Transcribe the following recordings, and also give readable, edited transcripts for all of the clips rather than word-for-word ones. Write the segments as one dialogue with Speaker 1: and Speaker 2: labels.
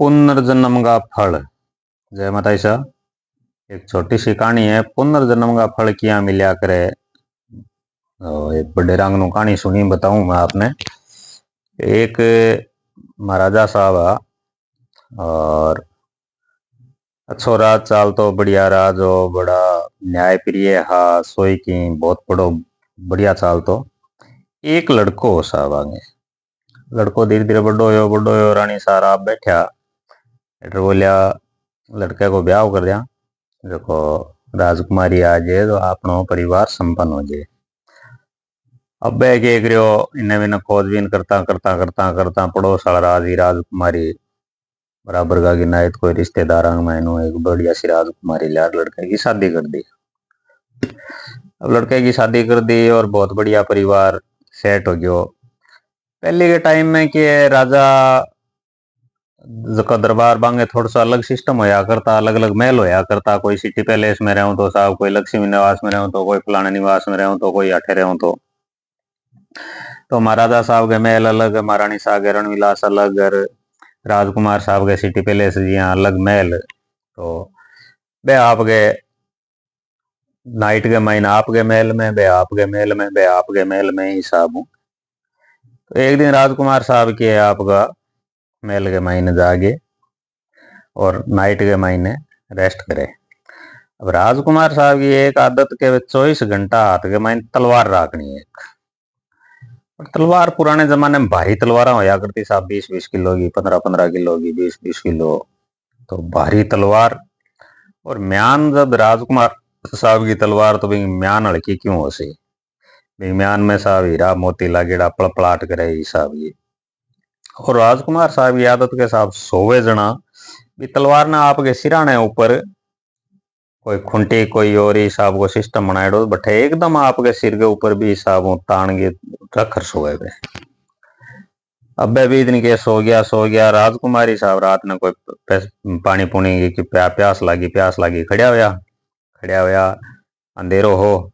Speaker 1: पुनर्जन्म का फल। जय माता सा। एक छोटी सी कहानी है। पुनर्जन्म का फल क्या मिल्या करे। एक बड़े रंग नु कहानी सुनी बताऊं मैं आपने। एक महाराजा साहब आ और अच्छो राज चाल तो बढ़िया राज हो, बड़ा न्याय प्रिय हा, सोई की बहुत बड़ो बढ़िया चाल तो। एक लड़को हो साहब आगे। लड़को धीरे धीरे बड़ो हो रानी सारा आप बैठा एटर बोलिया लड़के को ब्याह कर दिया। देखो राजकुमारी आ जाए तो अपनो परिवार संपन्न हो जाए। अब बे के करो इन्हें मैंने खोजबीन करता करता करता करता पड़ोस वाला राजी राजकुमारी बराबर का गिनायत कोई रिश्तेदार मैनू एक बढ़िया सी राजकुमारी लिया लड़के की शादी कर दी। अब लड़के की शादी कर दी और बहुत बढ़िया परिवार सेट हो गयो। पहले के टाइम में कि राजा का दरबार बांगे थोड़ा सा अलग सिस्टम होया करता, अलग अलग महल होया करता। कोई सिटी पैलेस में रहूं तो साहब, कोई लक्ष्मी निवास में रहूं तो, कोई फलाना निवास में रहूं तो, कोई अठे रहूं तो महाराजा साहब के महल अलग, महारानी साहब के रणविलास अलग, राजकुमार साहब के सिटी पैलेस यहाँ अलग महल। तो बे आपके नाइट के महीने आपके महल में, बे आपके महल में, बे आपके महल में ही साहब हूं। तो एक दिन राजकुमार साहब के आपका महल के महीने जागे और नाइट के महीने रेस्ट करे। अब राजकुमार साहब की एक आदत के 24 घंटा हाथ के माइन तलवार रखनी है। और तलवार पुराने जमाने में भारी तलवार होया करती साहब, 20-20 किलो की, 15-15 किलो की, 20-20 किलो। तो भारी तलवार। और म्यान जब राजकुमार साहब की तलवार तो भाई म्यान हल्की क्यों हो सी। भाई म्यान में साहब हीरा मोती लागेड़ा पड़पड़ाट करे साहब की। और राजकुमार साहब की आदत के साहब सोवे जना भी तलवार ना आपके सिराने ऊपर कोई खुंटी कोई और हिसाब को सिस्टम बनाएडो बटे एकदम आपके सिर के ऊपर भी हिसाब तान के रखर सोए गए। अब भी दिन के सो गया राजकुमारी साहब रात ने कोई पानी पुनी की प्यास लागी खड़िया होया अंधेरो हो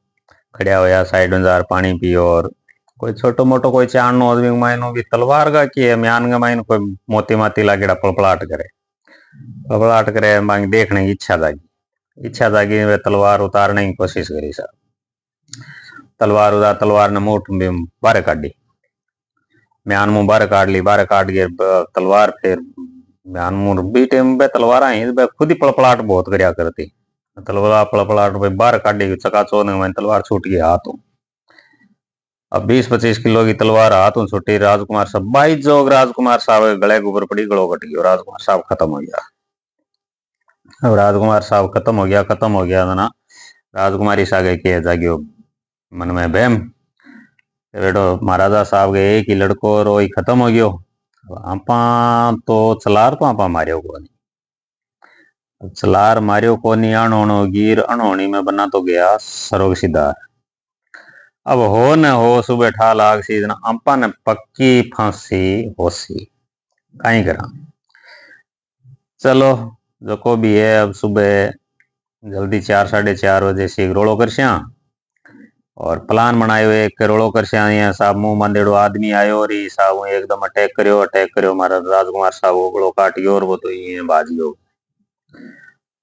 Speaker 1: खड़िया होया साइड में जार पानी पियो। और कोई छोटो मोटो कोई चाणनो आदमी मायनो भी तलवार का की है म्यान के मायनो कोई मोती माती लागेड़ा पड़पड़ाट करे मांग देखने की इच्छा जागी वे तलवार उतारने की कोशिश करी साहब। तलवार ने मुठ में बाहर काटी, म्यान मुंह बाहर काट के तलवार फिर म्यान मुंह बीटे में तलवार आई खुद ही पड़पड़ाट बहुत करया करती। तलवार पड़पड़ाट बाहर काटी चकाचौंध में तलवार छूट गई हाथों। अब 20-25 किलो की तलवार हाथों छूटी। राजकुमार साहब 22 जोग राजकुमार साहब गले के ऊपर पड़ी, गलो कट गया, राजकुमार साहब खत्म हो गया। अब राजकुमार साहब खत्म हो गया ना। राजकुमारी सागे के जागियो मन में बहम बेटो महाराजा साहब के एक ही लड़को रो ही खत्म हो गयो। आपा तो चलार तो आपा मारियो को नहीं, चलार मारियो को नहीं, अणहोणो गिर अणहोणी में बना तो गया सरोग सिद्धार। अब हो न हो सुबह ठा लाग सी आपा ने पक्की फांसी होसी कहीं करा। चलो जो को भी है अब सुबह जल्दी 4-4:30 बजे से रोड़ो करस्या और प्लान बनायो एक रोड़ो करस्या। साहब मुंह मंदेड़ो आदमी आयो और साहब एकदम अटैक करियो मारा राजकुमार साहब ओगड़ो काट गयो और वो तो ये बाज गयो।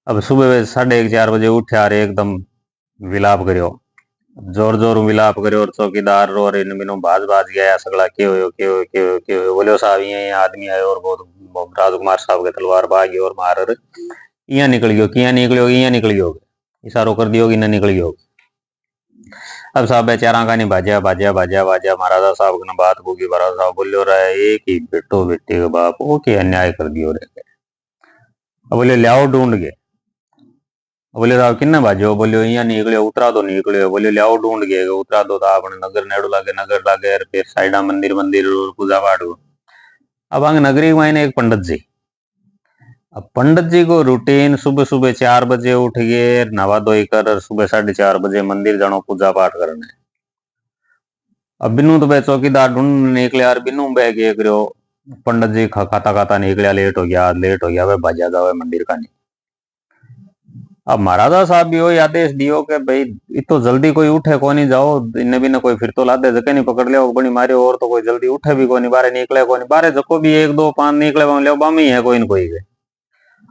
Speaker 1: अब सुबह 4:30 बजे उठा और एकदम विलाप करियो, जोर जोर विलाप करियो और चौकीदार रो और इन बिनो बाज गया सगला के हो बोलियो साहब ये आदमी आयो और बहुत राजकुमार साहब के तलवार भागी और मार इया निकल गयो, किया निकल गयो इशारो कर दियो कि न निकल गयो। अब साहब बेचारा का नहीं बाजा महाराजा साहब ने बात होगी। महाराजा साहब बोलियो रहा एक ही बेटो बेटे के बाप वो के अन्याय कर दियो रे। अब बोले लियाओ ढूंढ के। बोले साहब किन्ने बाजो, बोलियो यहाँ निकलियो उतरा दो निकलियो। बोले लियाओ ढूंढ के, उतरा दो तो आपने नगर नेड़ो लागे फिर साइडा मंदिर पूजा पाठ। अब आगे नगरी में एक पंडित जी। अब पंडित जी को रूटीन सुबह सुबह 4 बजे उठ गए नवा धोई कर सुबह 4:30 बजे मंदिर जानो पूजा पाठ करने। अब बिनू तो चौकीदार ढूंढ निकले यार बिनू बह के करो पंडित जी खाता खाता निकलिया लेट हो गया वे भाजा जावे मंदिर का नहीं। अब महाराजा साहब भी वही आदेश दियो कि भाई इतो जल्दी कोई उठे को नहीं, जाओ इन्हें भी न कोई फिर तो लादे जके नहीं पकड़ लिया बनी मारे, और तो कोई जल्दी उठे भी को नहीं, बारे निकले को नहीं, बारे जको भी एक दो पांच निकले ले बामी है कोई न कोई के।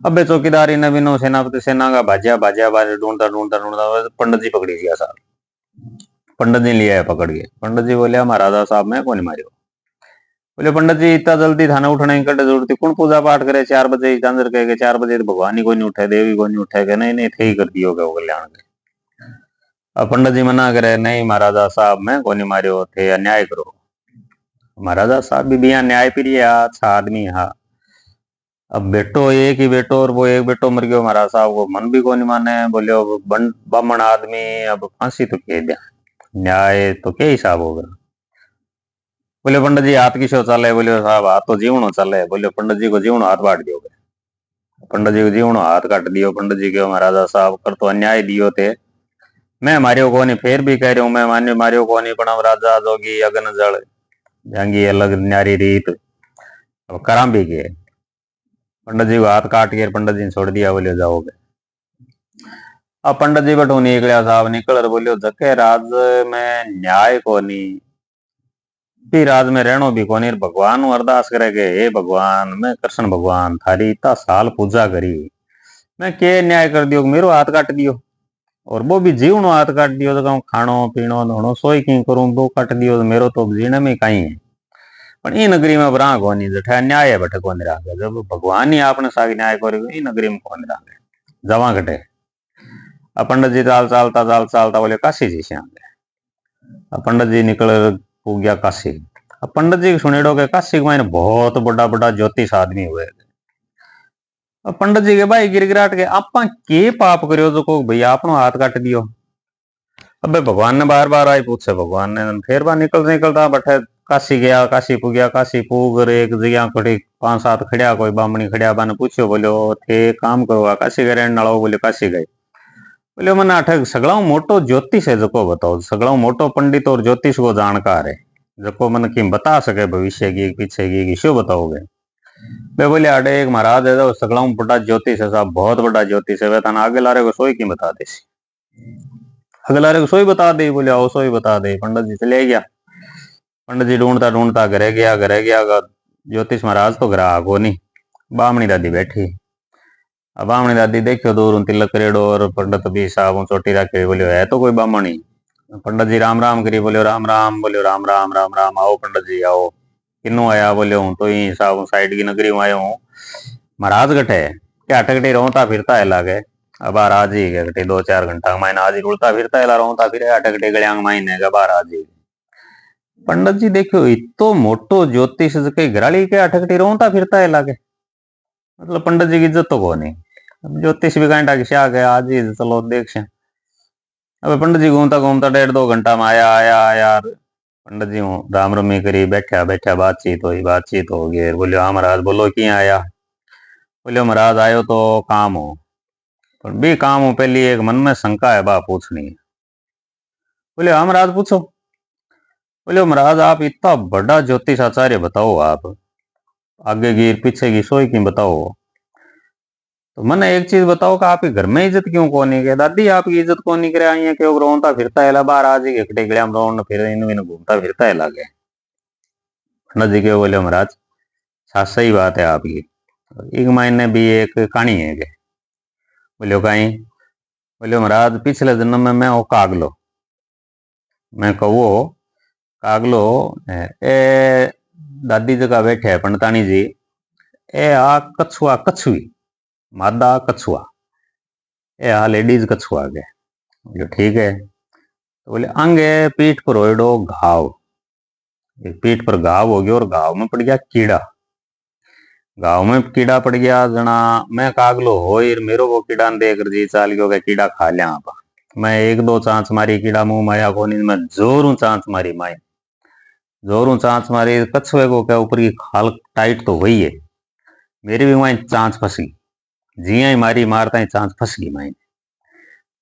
Speaker 1: अबे चौकीदार इन्हें भी नो सेनापति सेना का भाजिया भाजिया बारे ढूंढता ढूंढता ढूंढता पंडित जी पकड़ी गया साहब। पंडित जी लिया है पकड़ के। पंडित जी बोले महाराजा साहब मैं को नहीं मारियो। बोले पंडित जी इतना जल्दी थाना उठने की कटे जरूरत कौन पूजा पाठ करे 4 बजे चांदर कह के 4 बजे तो भगवान ही को नहीं उठे, देवी को नहीं उठे के नहीं नहीं थे ही कर दियो वो कल्याण के। अब पंडित जी मना करे नहीं महाराजा साहब मैं को नहीं मारियो थे, अन्याय करो। महाराजा साहब भी बिया न्याय प्रिय अच्छा आदमी हा। अब बेटो एक ही बेटो और वो एक बेटो मर गयो महाराज साहब को मन भी को नहीं माने। बोले बामण आदमी अब फांसी तो कह दिया, न्याय तो क्या हिसाब होगा। बोले पंडित जी हाथ किसो चले। बोले साहब हाथ तो जीवनो चले। बोले पंडित जी को जीवनो हाथ बांट दियो। पंडित जी को जीवनो हाथ काट दियो। पंडित जी के महाराजा साहब कर तो अन्याय दियो थे, मैं मारियो को नहीं, फिर भी कह रहा हूं मैं मान्य मारियो को नहीं, पण राजा जोगी अग्न जल जांगी अलग न्यारी रीत अब करा भी के। पंडित जी को हाथ काट के पंडित जी ने छोड़ दिया। बोले जाओगे। अब पंडित जी बटू निकलिया साहब निकल बोलियो जके राज में न्याय को नहीं, फिर राज में रहनो भी को नहीं। भगवान अरदास करे के हे भगवान मैं कृष्ण भगवान थारी इतना साल पूजा करी, मैं के न्याय कर दियो मेरो हाथ काट दियो, और वो भी जीवनो हाथ काट दियो तो कहूं खानो पीनो धोनो सोई की करूं वो काट दियो तो मेरो तो जीने में कहीं है। पण ई नगरी में बरा कोनी जठा न्याय है बठे कोनी राखे, जब भगवान ही आपने साग न्याय करेगा ई नगरी में कोनी राखे जवा घटे। अब पंडित जी चाल चालता बोले काशी जी से आगे। अब पंडित जी निकल हो गया काशी। अब पंडित जी सुनेड़ो के काशी के मायने बहुत बड़ा बड़ा ज्योतिष आदमी हुए। अब पंडित जी के भाई गिरगिराट के आपा के पाप करियो जो को भैया आपनो हाथ काट दियो। अबे भगवान ने बार बार आई पूछे, भगवान ने फिर बार निकलता बठे काशी गया। काशी पुगया। काशी पुग एक जगह खड़ी 5-7 खड़िया कोई बामणी खड़िया बाने पूछो बोलो थे काम करो काशी गए रहने नालो। बोले काशी गए। बोले मैंने अठे सगला मोटो ज्योतिष है जको बताओ, सगला मोटो पंडित और ज्योतिष को जानकार है जको मन की बता सके भविष्य की पीछे की शो बताओगे। वे बोले अडे एक महाराज है तो सगला बड़ा ज्योतिष है साहब, बहुत बड़ा ज्योतिष है, वे तना आगे लारे को सोई की बता दे, आगे लारे को सोई बता दे। बोले आओ सोई बता दे। पंडित जी चले गया। पंडित जी ढूंढता ढूंढता घरे गया। घरे गया ज्योतिष महाराज तो घरा आगो नहीं, बामणी दादी बैठी। अब बामणी दादी देखियो दूर तिलक करेड़ो और पंडित भी साहब चोटी रखे। बोलियो है तो कोई बामणी। पंडित जी राम राम करी। बोलियो राम राम। बोलियो राम राम राम राम। आओ पंडित जी आओ। किन्नू आया। बोले हूं तो ही साहब साइड की नगरी में आयो हूं। महाराज गठे क्या अटकटी रोता फिरता है लागे। अब आज ही गठे 2-4 घंटा मायने आज ही उड़ता फिरता है रोता फिर अटकटे गलियांग मायने का बार आज ही। पंडित जी देखियो इतो मोटो ज्योतिष के घराली के अटकटी रोता फिरता है लागे, मतलब पंडित जी की इज्जत तो को नहीं। ज्योतिष भी घंटा की आ गया आज ही चलो देख से। अब पंडित जी घूमता घूमता 1.5-2 घंटा में आया यार। पंडित जी राम रमी करी बैठा बैठा बातचीत हो गई। बोलियो हाँ महाराज बोलो की आया। बोलियो महाराज आयो तो काम हो, पर भी काम हो पहली एक मन में शंका है बा पूछनी है। बोले हाँ महाराज पूछो। बोले महाराज आप इतना बड़ा ज्योतिष आचार्य बताओ, आप आगे की पीछे की सोई की बताओ, तो मैंने एक चीज बताओ कि आपके घर में इज्जत क्यों को नहीं। दादी आपकी इज्जत को नहीं करे आई है क्यों रोता फिरता है बाहर आज ही घटे गलिया में रोन फिर इन घूमता फिरता है लागे। पंडित जी के बोले महाराज सही बात है आपकी, एक महीने भी एक कहानी है के। बोलियो कहीं। बोलियो महाराज पिछले जन्म में मैं वो कागलो, मैं कहो कागलो ए दादी जगह बैठे है पंडतानी जी, ए आ कछुआ कछुई मादा कछुआ, ए आ लेडीज कछुआ के। बोले ठीक है। तो बोले आंगे पीठ पर होइडो घाव, पीठ पर घाव हो गया और घाव में पड़ गया कीड़ा। गांव में कीड़ा पड़ गया जना मैं कागलो हो मेरो को कीड़ा देख जी चाल गयो के कीड़ा खा लिया आप। मैं 1-2 चांच मारी कीड़ा मुंह माया कोनी, मैं जोरू चांच मारी माई, जोरू चांच मारी कछुए को क्या ऊपर की खाल टाइट तो हुई है, मेरी भी वहीं चांच फंस गई। जिया ही मारी मारता ही चांच फंस गई माई,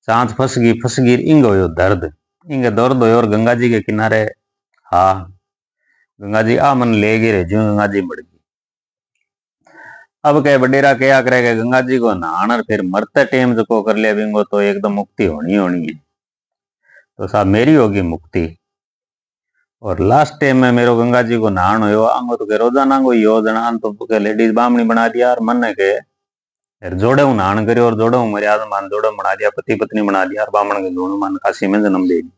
Speaker 1: चांच फंस गई इंग हो दर्द, इंग दर्द हो और गंगा जी के किनारे हाँ गंगा जी आ मन ले गए रे जो गंगा जी बढ़ गई। अब कह बडेरा क्या करेगा गंगा जी को नहाना फिर मरते टाइम जो कर लिया बिंगो तो एकदम मुक्ति होनी है। तो साहब मेरी होगी मुक्ति। और लास्ट टाइम में मेरो गंगा जी को नहान हो आंगो तो रोजाना को योजना तो लेडीज बामणी बना दिया और मन के जोड़े नहान करियो और जोड़े मर्यादा मान जोड़े बना दिया, पति पत्नी बना दिया और बामण के दोनों मान काशी में जन्म दे दिया।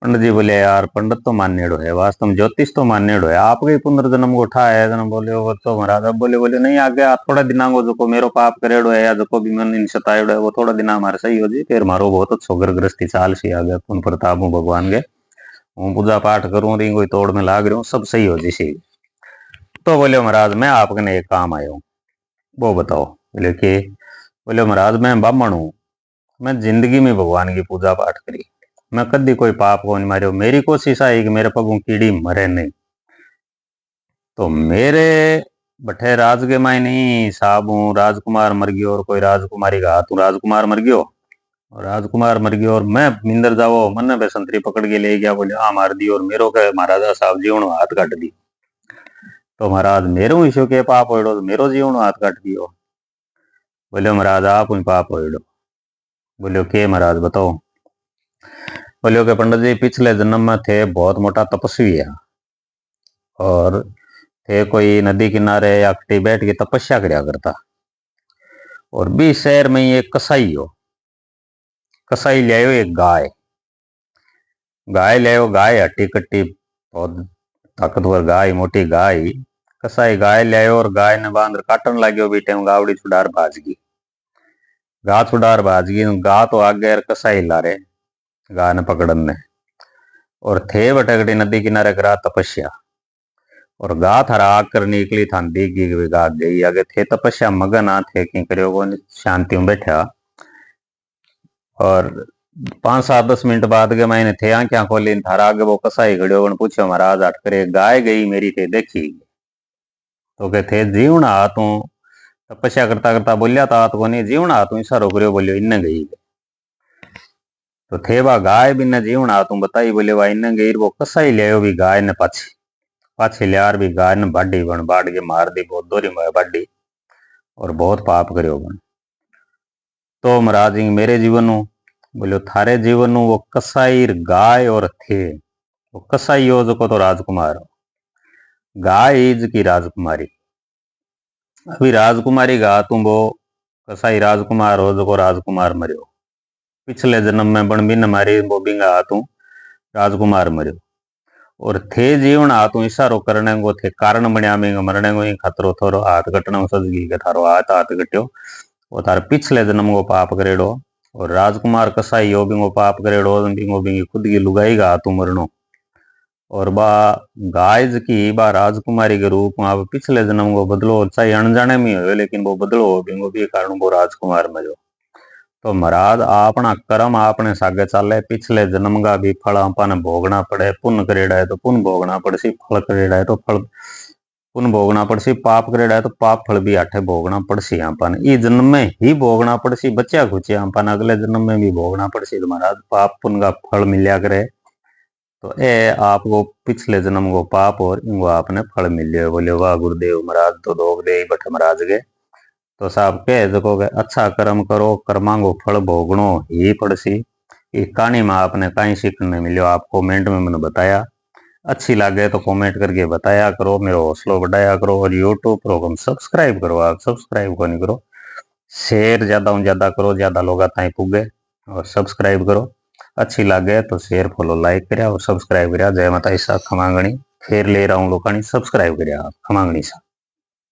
Speaker 1: पंडित जी बोले यार पंडित तो मान्यड़ो है, वास्तव में ज्योतिष तो मान्यड़ो है, आपके पुनर्जन्म को उठा है जन्म बोले वो तो महाराज। अब बोले नहीं आगे आप थोड़ा दिना को जो मेरो पाप करेड़ो है या जो भी मन इन सताएड़ो है वो थोड़ा दिन हमारे सही हो जी, फिर मारो बहुत अच्छो गृहस्थी चाल सी आगे पुन प्रताप हूँ भगवान के, हूँ पूजा पाठ करूँ रिंग कोई तोड़ में लाग रही हूँ सब सही हो जी सी। तो बोले महाराज मैं आपके एक काम आया हूँ, वो बताओ। बोले कि बोले महाराज मैं ब्राह्मण हूँ, मैं जिंदगी में भगवान की पूजा पाठ करी, मैं कदी कोई पाप को नहीं मारियो, मेरी कोशिश आई कि मेरे पगों कीड़ी मरे नहीं। तो मेरे बठे राज के माई नहीं साहब हूँ राजकुमार मर गयो और कोई राजकुमारी का हाथ राजकुमार मर गयो और राजकुमार मर गयो और मैं मिंदर जाओ मन में संतरी पकड़ के ले गया, बोले हाँ मार दी और मेरो के महाराजा साहब जीवन हाथ काट दी। तो महाराज मेरो ईशो के पाप हो तो मेरो जीवन हाथ काट दियो। बोले महाराज आप पाप हो। बोले के महाराज बताओ। बोले के पंडित जी पिछले जन्म में थे बहुत मोटा तपस्वी है और थे कोई नदी किनारे या कटी बैठ के तपस्या करया करता और भी शहर में एक कसाई हो, कसाई ले आयो एक गाय, गाय ले आयो, गाय हट्टी कट्टी बहुत ताकतवर गाय मोटी गाय, कसाई गाय ले आयो और गाय ने बांध काटन लाग्यो, भी टाइम गावड़ी छुडार भाज गई, गा छुडार भाज गई, गा तो आगे कसाई ला रहे गा ने पकड़न ने और थे बटकड़ी नदी किनारे करा तपस्या और गा थारा आग कर निकली था दीगी गा गई आगे थे तपस्या मगन आ थे कि करियो को शांति में बैठा और 5-7-10 मिनट बाद के मैंने थे क्या खोली थारा आगे वो कसाई खड़ियो पूछो महाराज हट करे गाय गई मेरी थे देखी तो के थे जीवना तू तपस्या करता करता बोलिया था तो नहीं जीवना तू इशारो करियो बोलियो इन्ने गई तो थे बा गाय भी ने जीवना तू बताई बोले वा इन्ने गई वो कसाई ले भी गाय ने पाछे लियार भी गाय ने बाडी बन बाड़ के मार दी बहुत दोरी में बाडी और बहुत पाप करियो बन। तो महाराज मेरे जीवन बोलो थारे जीवन वो कसाई गाय और थे वो कसाई हो जो तो राजकुमार हो, गाय इज की राजकुमारी, अभी राजकुमारी गा तुम वो कसाई राजकुमार हो जो राजकुमार मरियो, पिछले जन्म में बन बिन मारी वो बिंगा तू राजकुमार मरियो और थे जीवन हाथ इशारो करने को थे कारण बनिया में मरने को ही खतरो थोरो हाथ कटने सजगी के थारो हाथ कट्यो वो थारे पिछले जन्म को पाप करेड़ो और राजकुमार कसाई हो बिंगो पाप करेड़ो बिंगो बिंगी खुद की लुगाई का हाथ मरनो और बा गायज की बा राजकुमारी के रूप में आप पिछले जन्म को बदलो चाहे अनजाने में हो लेकिन वो बदलो बिंगो भी कारण वो राजकुमार में जो। तो महाराज अपना कर्म आपने सागे चाले, पिछले जन्म का भी फल आपने भोगना पड़े, पुण्य करेड़ा है तो पुण्य भोगना पड़सी, फल करेड़ा है तो फल पुण्य भोगना पड़सी, पाप करेड़ा है तो पाप फल भी आठे भोगना पड़सी आपने, इस जन्म में ही भोगना पड़सी, बच्चा खुचे आपने अगले जन्म में भी भोगना पड़सी। तो महाराज पाप पुण्य का फल मिलिया करे तो ए आपको पिछले जन्म को पाप और इनको आपने फल मिल जाए। बोले वाह गुरुदेव महाराज तो दोग दे बठ महाराज के तो साहब कह सको अच्छा कर्म करो कर्मांगो फल भोगनो ही पड़सी। इस कहानी में आपने कहीं सीखने मिलो आप कमेंट में मैंने बताया, अच्छी लगे तो कमेंट करके बताया करो, मेरा हौसला बढ़ाया करो और यूट्यूब प्रोग्राम सब्सक्राइब करो, आप सब्सक्राइब को नहीं करो शेयर ज्यादा करो ज्यादा लोग ताई पुगे और सब्सक्राइब करो, अच्छी लगे तो शेयर फॉलो लाइक करिया और सब्सक्राइब करिया। जय माता ईसा खमांगणी फिर ले रहा हूँ लोकानी सब्सक्राइब करिया खमांगणी सा।